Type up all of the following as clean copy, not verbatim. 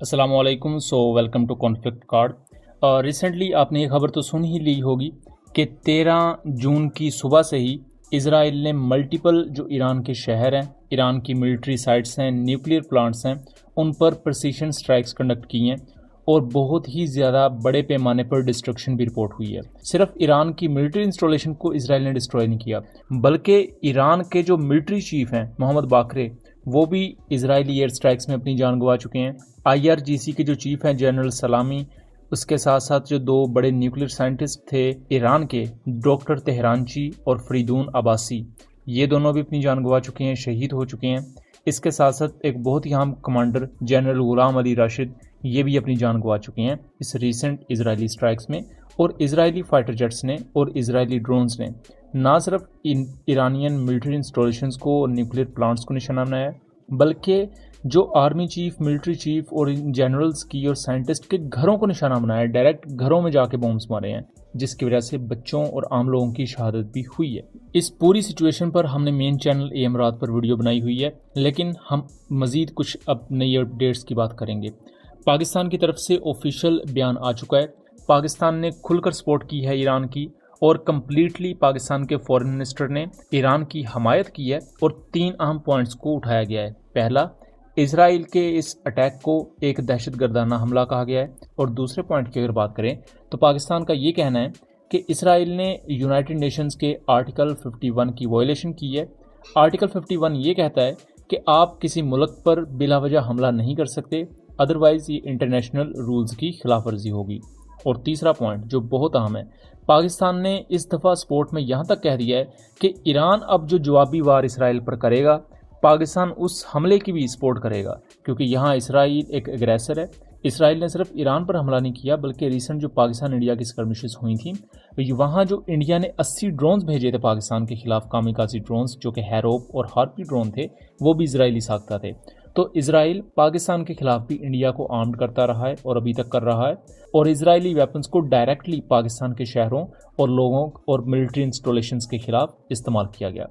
السلام علیکم. Welcome to conflict card. Recently آپ نے یہ خبر تو سن ہی لی ہوگی کہ 13 جون کی صبح سے ہی اسرائیل نے ملٹیپل جو ایران کے شہر ہیں، ایران کی ملٹری سائٹس ہیں، نیوکلیر پلانٹس ہیں، ان پر پرسیشن سٹرائکس کنڈکٹ کی ہیں اور بہت ہی زیادہ بڑے پیمانے پر ڈسٹرکشن بھی رپورٹ ہوئی ہے. صرف ایران کی ملٹری انسٹالیشن کو اسرائیل نے ڈسٹروائے نہیں کیا، بلکہ ایران کے جو ملٹری چیف ہیں محمد باقر، وہ بھی اسرائیلی ایئر سٹرائکس میں اپنی جان گنوا چکے ہیں. IRGC کے جو چیف ہیں جنرل سلامی، اس کے ساتھ ساتھ جو دو بڑے نیوکلیر سائنٹسٹ تھے ایران کے، ڈاکٹر تہرانچی اور فریدون عباسی، یہ دونوں بھی اپنی جان گنوا چکے ہیں، شہید ہو چکے ہیں. اس کے ساتھ ساتھ ایک بہت ہی اہم کمانڈر جنرل غلام علی راشد، یہ بھی اپنی جان گنوا چکے ہیں اس ریسنٹ اسرائیلی سٹرائکس میں. اور اسرائیلی فائٹر جیٹس نے اور اسرائیلی ڈرونز نے نہ صرف ایرانین ملٹری انسٹالیشنز کو اور نیوکلیر پلانٹس کو نشانہ بنایا، بلکہ جو آرمی چیف، ملٹری چیف اور جنرلز کی اور سائنٹسٹ کے گھروں کو نشانہ بنایا، ڈائریکٹ گھروں میں جا کے بومز مارے ہیں، جس کی وجہ سے بچوں اور عام لوگوں کی شہادت بھی ہوئی ہے. اس پوری سچویشن پر ہم نے مین چینل AM رات پر ویڈیو بنائی ہوئی ہے، لیکن ہم مزید کچھ اب نئی اپڈیٹس کی بات کریں گے. پاکستان کی طرف سے آفیشیل بیان آ چکا ہے. پاکستان نے کھل کر سپورٹ کی ہے ایران کی، اور کمپلیٹلی پاکستان کے فورن منسٹر نے ایران کی حمایت کی ہے اور 3 اہم پوائنٹس کو اٹھایا گیا ہے. پہلا، اسرائیل کے اس اٹیک کو ایک دہشت گردانہ حملہ کہا گیا ہے، اور دوسرے پوائنٹ کی اگر بات کریں تو پاکستان کا یہ کہنا ہے کہ اسرائیل نے یونائٹڈ نیشنز کے آرٹیکل 51 کی وائلیشن کی ہے. آرٹیکل 51 یہ کہتا ہے کہ آپ کسی ملک پر بلا وجہ حملہ نہیں کر سکتے، ادروائز یہ انٹرنیشنل رولز کی خلاف ورزی ہوگی. اور تیسرا پوائنٹ جو بہت اہم ہے، پاکستان نے اس دفعہ سپورٹ میں یہاں تک کہہ دیا ہے کہ ایران اب جو جوابی وار اسرائیل پر کرے گا، پاکستان اس حملے کی بھی سپورٹ کرے گا، کیونکہ یہاں اسرائیل ایک اگریسر ہے. اسرائیل نے صرف ایران پر حملہ نہیں کیا، بلکہ ریسنٹ جو پاکستان انڈیا کی اسکرمشز ہوئی تھیں، وہاں جو انڈیا نے 80 ڈرونز بھیجے تھے پاکستان کے خلاف، کامیکازی ڈرونز جو کہ ہیروپ اور ہارپی ڈرون تھے، وہ بھی اسرائیلی ساختہ تھے. تو اسرائیل پاکستان کے خلاف بھی انڈیا کو آرمڈ کرتا رہا ہے اور ابھی تک کر رہا ہے، اور اسرائیلی ویپنز کو ڈائریکٹلی پاکستان کے شہروں اور لوگوں اور ملٹری انسٹالیشنز کے خلاف استعمال کیا گیا.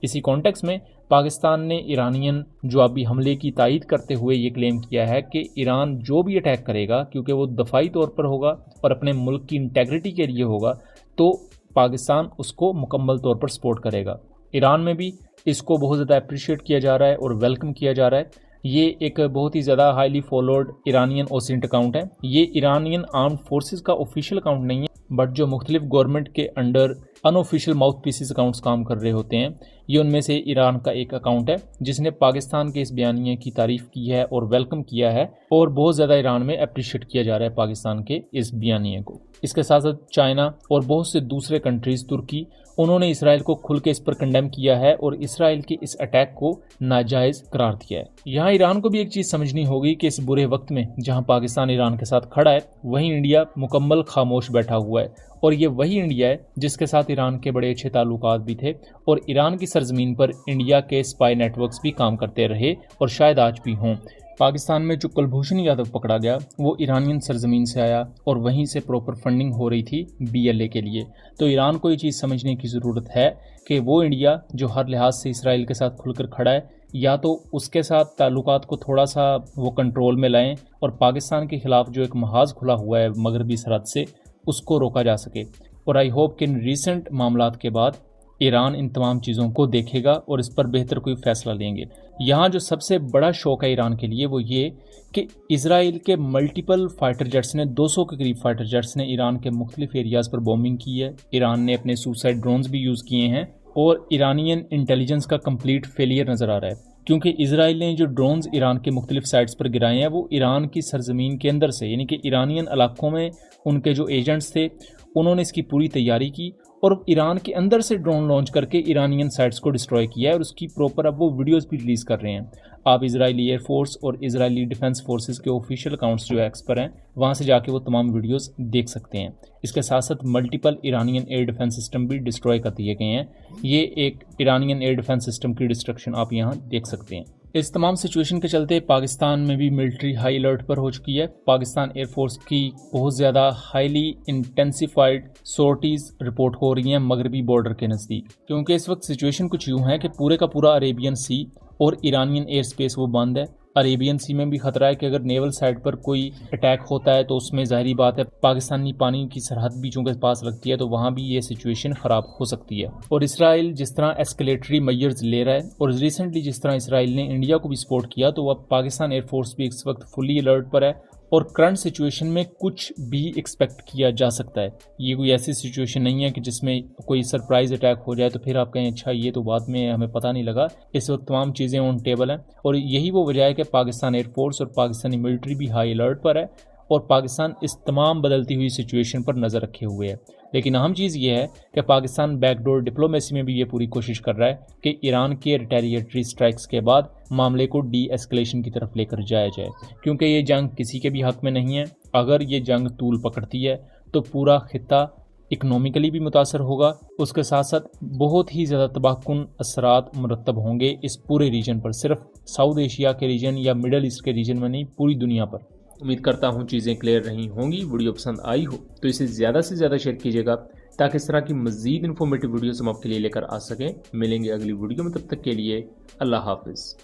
اسی کانٹیکس میں پاکستان نے ایرانین جوابی حملے کی تائید کرتے ہوئے یہ کلیم کیا ہے کہ ایران جو بھی اٹیک کرے گا، کیونکہ وہ دفاعی طور پر ہوگا اور اپنے ملک کی انٹیگریٹی کے لیے ہوگا، تو پاکستان اس کو مکمل طور پر سپورٹ کرے گا. ایران میں بھی اس کو بہت زیادہ اپریشیٹ کیا جا رہا ہے اور ویلکم کیا جا رہا ہے. یہ ایک بہت ہی زیادہ ہائیلی فالوڈ ایرانین اوسینٹ اکاؤنٹ ہے. یہ ایرانین آرمڈ فورسز کا آفیشیل اکاؤنٹ نہیں ہے، بٹ جو مختلف گورنمنٹ کے انڈر ان آفیشیل ماؤتھ پیسز اکاؤنٹس کام کر رہے ہوتے ہیں، یہ ان میں سے ایران کا ایک اکاؤنٹ ہے جس نے پاکستان کے اس بیانیے کی تعریف کی ہے اور ویلکم کیا ہے، اور بہت زیادہ ایران میں اپریشیٹ کیا جا رہا ہے پاکستان کے اس بیانیے کو. اس کے ساتھ ساتھ چائنا اور بہت سے دوسرے کنٹریز، ترکی، انہوں نے اسرائیل کو کھل کے اس پر کنڈیم کیا ہے اور اسرائیل کے اس اٹیک کو ناجائز قرار دیا ہے. یہاں ایران کو بھی ایک چیز سمجھنی ہوگی کہ اس برے وقت میں جہاں پاکستان ایران کے ساتھ کھڑا ہے، وہیں انڈیا مکمل خاموش بیٹھا ہوا ہے، اور یہ وہی انڈیا ہے جس کے ساتھ ایران کے بڑے اچھے تعلقات بھی تھے، اور ایران کی سرزمین پر انڈیا کے اسپائی نیٹ ورکس بھی کام کرتے رہے اور شاید آج بھی ہوں. پاکستان میں جو کلبھوشن یادو پکڑا گیا، وہ ایرانین سرزمین سے آیا اور وہیں سے پراپر فنڈنگ ہو رہی تھی BLA کے لیے. تو ایران کو یہ چیز سمجھنے کی ضرورت ہے کہ وہ انڈیا جو ہر لحاظ سے اسرائیل کے ساتھ کھل کر کھڑا ہے، یا تو اس کے ساتھ تعلقات کو تھوڑا سا وہ کنٹرول میں لائیں اور پاکستان کے خلاف جو ایک محاذ کھلا ہوا ہے مغربی سرحد سے، اس کو روکا جا سکے. اور آئی ہوپ کہ ان ریسنٹ معاملات کے بعد ایران ان تمام چیزوں کو دیکھے گا اور اس پر بہتر کوئی فیصلہ لیں گے. یہاں جو سب سے بڑا شوق ہے ایران کے لیے وہ یہ کہ اسرائیل کے ملٹیپل فائٹر جیٹس نے، 200 کے قریب فائٹر جیٹس نے ایران کے مختلف ایریاز پر بومبنگ کی ہے. ایران نے اپنے سوسائڈ ڈرونز بھی یوز کیے ہیں، اور ایرانین انٹیلیجنس کا کمپلیٹ فیلئر نظر آ رہا ہے، کیونکہ اسرائیل نے جو ڈرونز ایران کے مختلف سائٹس پر گرائے ہیں وہ ایران کی سرزمین کے اندر سے، یعنی کہ ایرانین علاقوں میں ان کے جو ایجنٹس تھے انہوں نے اس کی پوری تیاری کی اور ایران کے اندر سے ڈرون لانچ کر کے ایرانین سائٹس کو ڈسٹروائے کیا ہے، اور اس کی پراپر اب وہ ویڈیوز بھی ریلیز کر رہے ہیں. آپ اسرائیلی ایئر فورس اور اسرائیلی ڈیفنس فورسز کے آفیشیل اکاؤنٹس جو ایکس پر ہیں، وہاں سے جا کے وہ تمام ویڈیوز دیکھ سکتے ہیں. اس کے ساتھ ساتھ multiple Iranian air defence system بھی ڈسٹروائے کر دیے گئے ہیں. یہ ایک ایرانین ایئر ڈیفنس سسٹم کی ڈسٹرکشن آپ یہاں دیکھ سکتے ہیں. اس تمام سچویشن کے چلتے پاکستان میں بھی ملٹری ہائی الرٹ پر ہو چکی ہے. پاکستان ایئر فورس کی بہت زیادہ ہائیلی انٹینسیفائڈ سورٹیز رپورٹ ہو رہی ہیں مغربی بارڈر کے نزدیک، کیونکہ اس وقت سچویشن کچھ یوں ہے کہ پورے کا پورا عریبین سی اور ایرانین ایئر سپیس وہ بند ہے، عربین سی میں بھی خطرہ ہے کہ اگر نیول سائٹ پر کوئی اٹیک ہوتا ہے تو اس میں ظاہری بات ہے پاکستانی پانی کی سرحد بھی چونکہ پاس لگتی ہے تو وہاں بھی یہ سچویشن خراب ہو سکتی ہے. اور اسرائیل جس طرح ایسکلیٹری میئرز لے رہا ہے اور ریسنٹلی جس طرح اسرائیل نے انڈیا کو بھی سپورٹ کیا تو اب پاکستان ایئر فورس بھی اس وقت فلی الرٹ پر ہے اور کرنٹ سچویشن میں کچھ بھی ایکسپیکٹ کیا جا سکتا ہے. یہ کوئی ایسی سچویشن نہیں ہے کہ جس میں کوئی سرپرائز اٹیک ہو جائے تو پھر آپ کہیں اچھا یہ تو بعد میں ہمیں پتہ نہیں لگا. اس وقت تمام چیزیں آن ٹیبل ہیں اور یہی وہ وجہ ہے کہ پاکستان ایئر فورس اور پاکستانی ملٹری بھی ہائی الرٹ پر ہے اور پاکستان اس تمام بدلتی ہوئی سچویشن پر نظر رکھے ہوئے ہے. لیکن اہم چیز یہ ہے کہ پاکستان بیک ڈور ڈپلومیسی میں بھی یہ پوری کوشش کر رہا ہے کہ ایران کے ریٹیلیٹری سٹرائکس کے بعد معاملے کو ڈی ایسکلیشن کی طرف لے کر جایا جائے کیونکہ یہ جنگ کسی کے بھی حق میں نہیں ہے. اگر یہ جنگ طول پکڑتی ہے تو پورا خطہ اکنومیکلی بھی متاثر ہوگا, اس کے ساتھ ساتھ بہت ہی زیادہ تباہ کن اثرات مرتب ہوں گے اس پورے ریجن پر, صرف ساؤتھ ایشیا کے ریجن یا مڈل ایسٹ کے ریجن میں نہیں, پوری دنیا پر. امید کرتا ہوں چیزیں کلیئر رہی ہوں گی. ویڈیو پسند آئی ہو تو اسے زیادہ سے زیادہ شیئر کیجیے گا تاکہ اس طرح کی مزید انفارمیٹیو ویڈیوز ہم آپ کے لیے لے کر آ سکیں. ملیں گے اگلی ویڈیو میں, تب تک کے لیے اللہ حافظ.